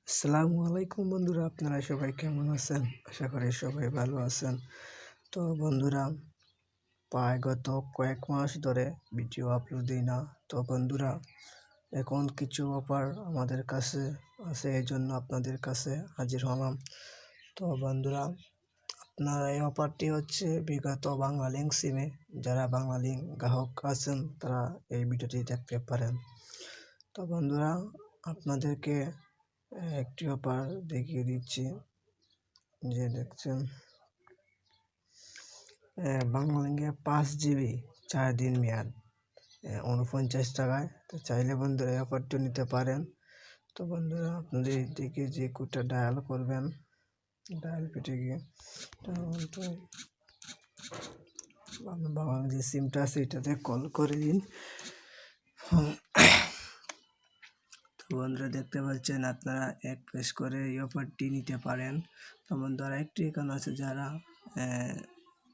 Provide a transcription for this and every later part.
আসসালামু আলাইকুম বন্ধুরা, আপনারা সবাই কেমন আছেন? আশা করি সবাই ভালো আছেন। তো বন্ধুরা, প্রায় গত কয়েক মাস ধরে ভিডিও আপলোড দিই না। তো বন্ধুরা, এখন কিছু অফার আমাদের কাছে আছে, এই জন্য আপনাদের কাছে হাজির হলাম। তো বন্ধুরা, আপনার এই অফারটি হচ্ছে বিগত বাংলালিংক সিমে যারা বাংলালিংক গ্রাহক আছেন তারা এই ভিডিওটি দেখতে পারেন। তো বন্ধুরা, আপনাদেরকে একটি অফার দেখিয়ে দিচ্ছি, যে দেখছেন বাংলালিংকে 5 GB 4 দিন মেয়াদ 49 টাকায়। তো চাইলে বন্ধুরা এই অফারটি নিতে পারেন। তো বন্ধুরা, আপনাদের দিকে যে কোডটা ডায়াল করবেন, ডায়াল পেটে গিয়ে বাংলা যে সিমটা আছে এটাতে কল করে দিন। তো বন্ধুরা, দেখতে পাচ্ছেন আপনারা এক প্রেস করে এই অফারটি নিতে পারেন। তো বন্ধুরা, একটি এখানে আছে যারা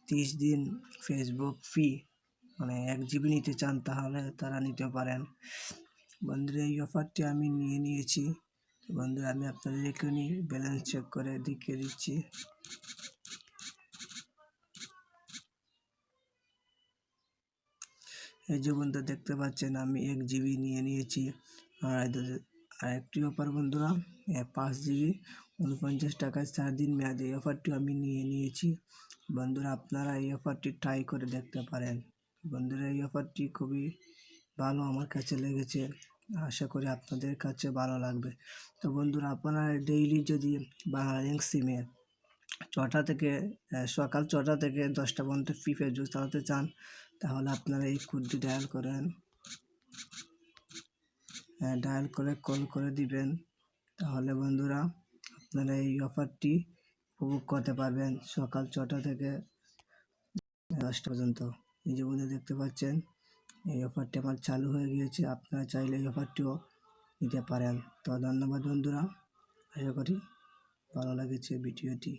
30 দিন ফেসবুক ফ্রি মানে 1 GB নিতে চান, তাহলে তারা নিতে পারেন। বন্ধুরা, এই অফারটি আমি নিয়েছি। তো বন্ধুরা, আমি আপনাদের এখানে ব্যালেন্স চেক করে দেখিয়ে দিচ্ছি। এই যে বন্ধুরা, দেখতে পাচ্ছেন আমি 1 GB নিয়েছি। আর একটি অফার বন্ধুরা, 5 GB 49 টাকায় 4 দিন মেয়াদে এই অফারটি আমি নিয়েছি। বন্ধুরা, আপনারা এই অফারটি ট্রাই করে দেখতে পারেন। বন্ধুরা, এই অফারটি খুবই ভালো আমার কাছে লেগেছে, আশা করি আপনাদের কাছে ভালো লাগবে। তো বন্ধুরা, আপনারা ডেইলি যদি বাংলালিংক সিমে সকাল 6টা থেকে 10টা পর্যন্ত ফ্রি ফেসবুক চালাতে চান, তাহলে আপনারা এই কোডটি ডায়াল করে কল করে দিবেন। তাহলে বন্ধুরা, আপনারা এই অফারটি উপভোগ করতে পারবেন সকাল 6টা থেকে 10টা পর্যন্ত। এই যে বন্ধুরা, দেখতে পাচ্ছেন এই অফারটি আমার চালু হয়ে গিয়েছে। আপনারা চাইলে এই অফারটিও নিতে পারেন। তো ধন্যবাদ বন্ধুরা, আশা করি ভালো লেগেছে ভিডিওটি।